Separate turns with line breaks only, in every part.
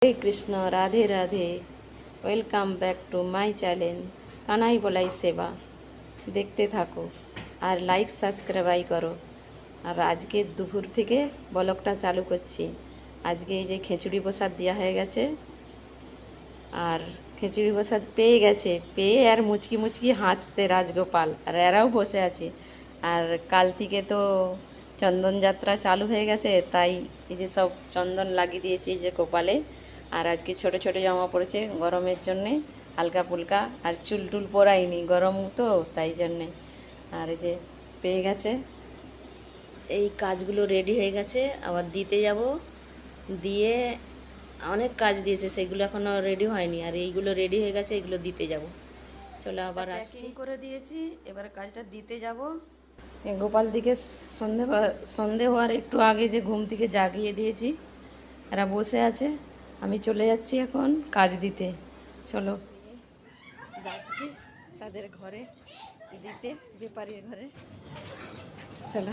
Hare Krishna, Radhe Radhe. Welcome back to my channel Kanai Balai সেবা। দেখতে থাকো আর লাইক সাবস্ক্রাইব করো। আর আজকে দুপুর থেকে ব্লগটা চালু করছি। আজকে এই যে খিচুড়ি প্রসাদ দেওয়া হয়ে গেছে, আর খিচুড়ি প্রসাদ পেয়ে গেছে, পেয়ে আর মুচকি মুচকি হাসছে রাজগোপাল, আর এরাও বসে আছে। আর কাল থেকে তো চন্দন যাত্রা চালু হয়ে গেছে, তাই এই যে সব চন্দন লাগিয়ে দিয়েছি এই যে কপালে। আর আজকে ছোট ছোট জামা পড়েছে গরমের জন্যে, হালকা ফুলকা, আর চুল টুল পরাইনি, গরম তো তাই জন্যে। আর এই যে পেয়ে গেছে, এই কাজগুলো রেডি হয়ে গেছে, আবার দিতে যাব। দিয়ে অনেক কাজ দিয়েছে, সেগুলো এখনও রেডি হয়নি, আর এইগুলো রেডি হয়ে গেছে, এগুলো দিতে যাব। চলো আবার প্যাকিং করে দিয়েছি, এবার কাজটা দিতে যাব। গোপাল দিকে সন্ধে হওয়ার একটু আগে যে ঘুম থেকে জাগিয়ে দিয়েছি, এরা বসে আছে। আমি চলে যাচ্ছি এখন কাজ দিতে। চলো যাচ্ছি তাদের ঘরে দিতে, ব্যাপারীর ঘরে। চলো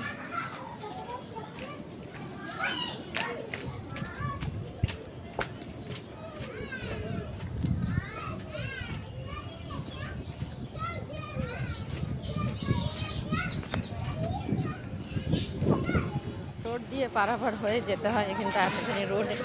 রোড দিয়ে পারাপার হয়ে যেতে হয়, এখানটা এতখানি রোডে।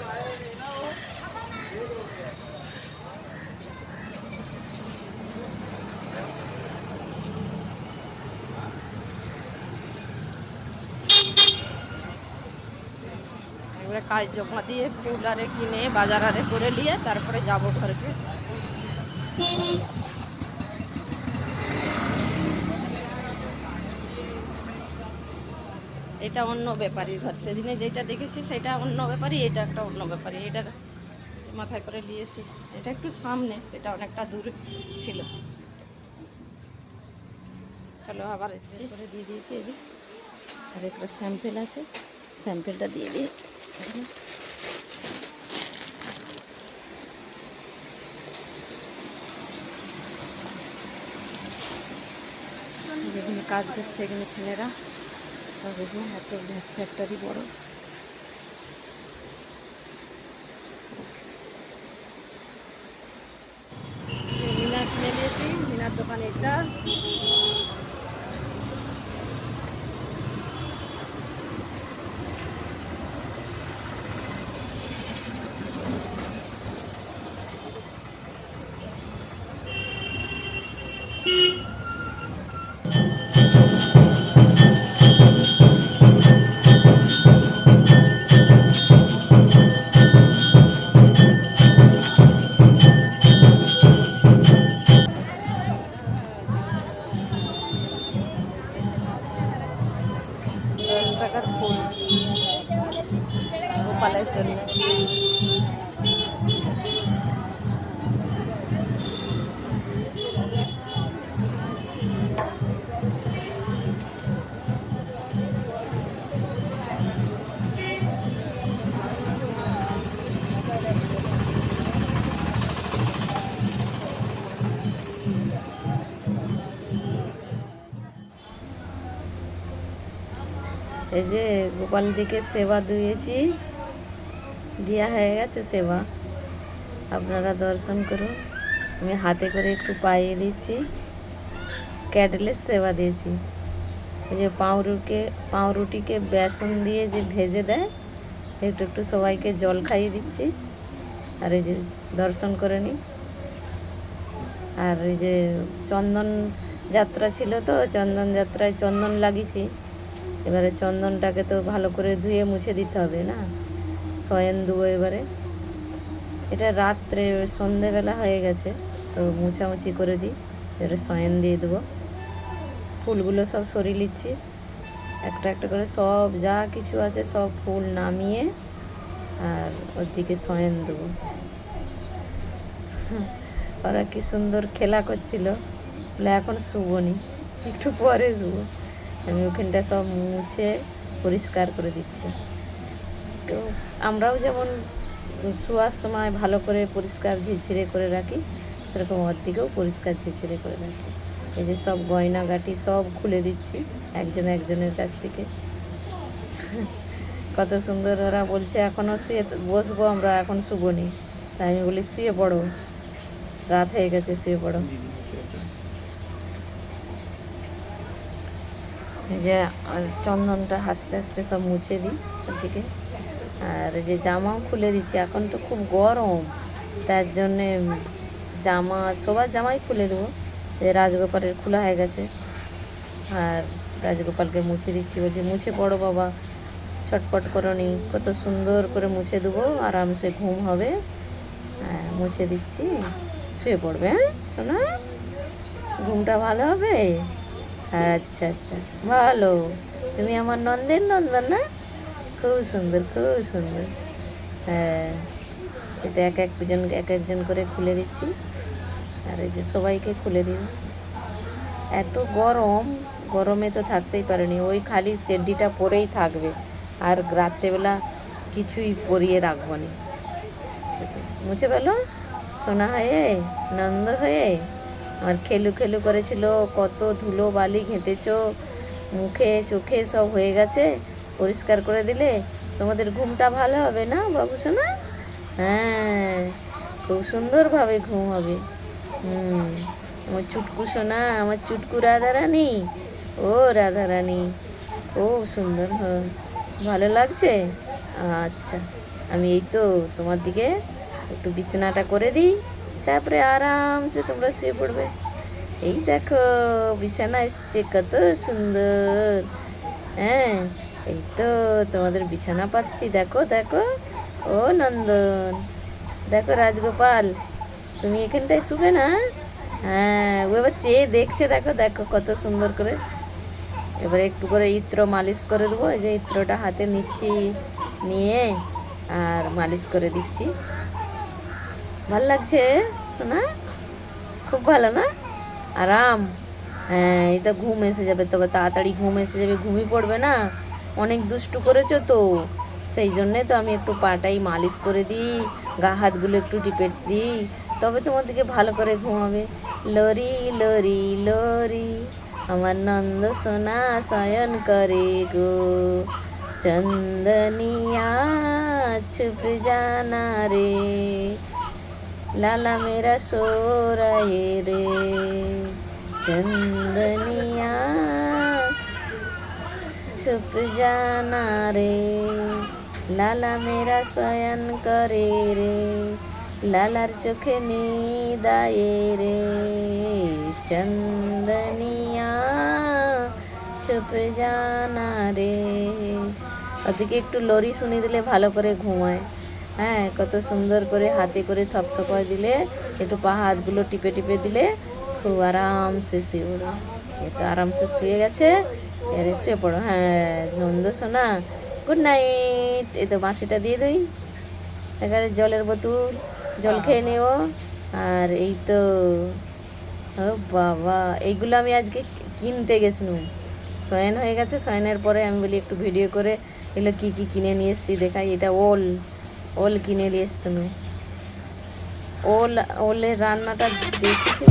এবারে কাজ জমা দিয়ে ফুল আরে কিনে বাজার আরে করে নিয়ে তারপরে যাব ঘরকে। এটা অন্য ব্যাপারীর ঘর, সেদিনে যেটা দেখেছি সেটা অন্য ব্যাপারী, এটা একটা অন্য ব্যাপারী। এটার মাথায় করে নিয়েছি, এটা একটু সামনে, সেটা অনেকটা দূরে ছিল। চলো আবার এসেছি, করে দিয়ে দিয়েছি। এই যে আর একটা স্যাম্পেল আছে, স্যাম্পেলটা দিয়ে দিই। যেখানে কাজ করছে এখানে ছেলেরা, তবে যে এত ফ্যাক্টরি বড়। মিনা কিনে নিয়েছি, মিনার দোকানে এটা। টাকার ফুল গোপালের জন্য। এই যে গোপাল দিকে সেবা দিয়েছি, দেওয়া হয়ে গেছে সেবা, আপনারা দর্শন করুন। আমি হাতে করে একটু পাইয়ে দিচ্ছি, ক্যাডলেস সেবা দিয়েছি। এই যে পাউরুটিকে বেসন দিয়ে যে ভেজে দেয়, একটু একটু সবাইকে জল খাইয়ে দিচ্ছি। আর এই যে দর্শন করে নিই। আর এই যে চন্দন যাত্রা ছিল, তো চন্দন যাত্রায় চন্দন লাগিয়েছি। এবারে চন্দনটাকে তো ভালো করে ধুয়ে মুছে দিতে হবে না, শয়ন দেবো এবারে। এটা রাত্রে সন্ধেবেলা হয়ে গেছে, তো মুছামুছি করে দিই, এবারে শয়ন দিয়ে দেবো। ফুলগুলো সব সরিয়ে নিচ্ছি, একটা একটা করে সব যা কিছু আছে সব ফুল নামিয়ে আর ওর দিকে শয়ন দেবো। ওরা কি সুন্দর খেলা করছিল, বলে এখন শুবোনি, একটু পরে শুবো। আমি ওখানটা সব মুছে পরিষ্কার করে দিচ্ছি। তো আমরাও যেমন শোয়ার সময় ভালো করে পরিষ্কার ঝিরঝিরে করে রাখি, সেরকম ওর দিকেও পরিষ্কার ঝিরঝিরে করে রাখি। এই যে সব গয়নাগাটি সব খুলে দিচ্ছি একজনের কাছ থেকে। কত সুন্দর ওরা বলছে এখনও শুয়ে বসবো, আমরা এখন শুবোনি। তাই আমি বলি শুয়ে পড়ো, রাত হয়ে গেছে, শুয়ে পড়ো। এই যে চন্দনটা আস্তে আস্তে সব মুছে দিই ওদিকে। আর এই যে জামাও খুলে দিচ্ছি, এখন তো খুব গরম, তার জন্যে জামা সবার জামাই খুলে দেবো। যে রাজগোপালের খোলা হয়ে গেছে, আর রাজগোপালকে মুছে দিচ্ছি, বলছি মুছে পড়ো বাবা, ছটপট করো নি, কত সুন্দর করে মুছে দেবো, আরামসে ঘুম হবে। হ্যাঁ মুছে দিচ্ছি, শুয়ে পড়বে। হ্যাঁ শোনা, ঘুমটা ভালো হবে। আচ্ছা আচ্ছা, ভালো, তুমি আমার নন্দের নন্দন না, খুব সুন্দর খুব সুন্দর। হ্যাঁ এতে এক একজন করে খুলে দিচ্ছি, আর এই যে সবাইকে খুলে দিন। এত গরম, গরমে তো থাকতেই পারেনি, ওই খালি চেড্ডিটা পরেই থাকবে, আর রাত্রেবেলা কিছুই পরিয়ে রাখবো না। মুছে পেলো সোনা হয়ে, নন্দ হয়ে। আমার খেলু খেলু করেছিল, কত ধুলো বালি ঘেঁটেছো, মুখে চোখে সব হয়ে গেছে, পরিষ্কার করে দিলে তোমাদের ঘুমটা ভালো হবে না বাবু সোনা? হ্যাঁ খুব সুন্দরভাবে ঘুম হবে। আমার চুটকু সোনা, আমার চুটকু রাধারানী, ও রাধারানী খুব সুন্দর। হ্যাঁ ভালো লাগছে। আচ্ছা আমি এই তো তোমার দিকে একটু বিছানাটা করে দিই, তারপরে আরামসে তোমরা শুয়ে পড়বে। এই দেখো বিছানা এসছে, কত সুন্দর। হ্যাঁ এই তো তোমাদের বিছানা পাচ্ছি, দেখো দেখো। ও নন্দন, দেখো রাজগোপাল, তুমি এখানটায় শুবে না? হ্যাঁ ও এবার চেয়ে দেখছে, দেখো দেখো কত সুন্দর করে। এবারে একটু করে ইত্র মালিশ করে দেবো, এই যে ইত্রটা হাতে নিচ্ছি, নিয়ে আর মালিশ করে দিচ্ছি। ভাল লাগছে শোনা, খুব ভালো না, আরাম। হ্যাঁ এই তো ঘুম এসে যাবে, তবে তাড়াতাড়ি ঘুম এসে যাবে, ঘুমিয়ে পড়বে না, অনেক দুষ্টু করেছো তো, সেই জন্যে তো আমি একটু পাটাই মালিশ করে দিই, গা হাতগুলো একটু টিপে দিই, তবে তোমাদেরকে ভালো করে ঘুমাবে। লরি লরি লরি আমার নন্দ সোনা শয়ন করে গো, চন্দনিয়া छुप जाना रे, लाला मेरा सो रहे रे, चंदनिया छुप जाना रे, लाला मेरा शयन करे रे, लालार चोखे नींद आए रे, चंदनिया छुप जाना रे। ওদিকে একটু লরি শুনিয়ে দিলে ভালো করে ঘুমায়। হ্যাঁ কত সুন্দর করে হাতে করে থপথপায় দিলে, একটু পা হাতগুলো টিপে টিপে দিলে খুব আরামসে শুয়ে পড়ো। এ তো আরামসে শুয়ে গেছে, এরে শুয়ে পড়ো। হ্যাঁ নন্দ সোনা, গুড নাইট। এই তো বাঁশিটা দিয়ে দিই, এখানে জলের বোতল, জল খেয়ে নেব। আর এই তো ও বাবা, এইগুলো আমি আজকে কিনতে গেছিলাম, শয়ন হয়ে গেছে, শয়নের পরে আমি বলি একটু ভিডিও করে এগুলো কী কী কিনে নিয়ে এসেছি দেখাই। এটা ওল, ওল কিনে নিয়ে এসছিলাম, ওলের রান্নাটা দেখছি।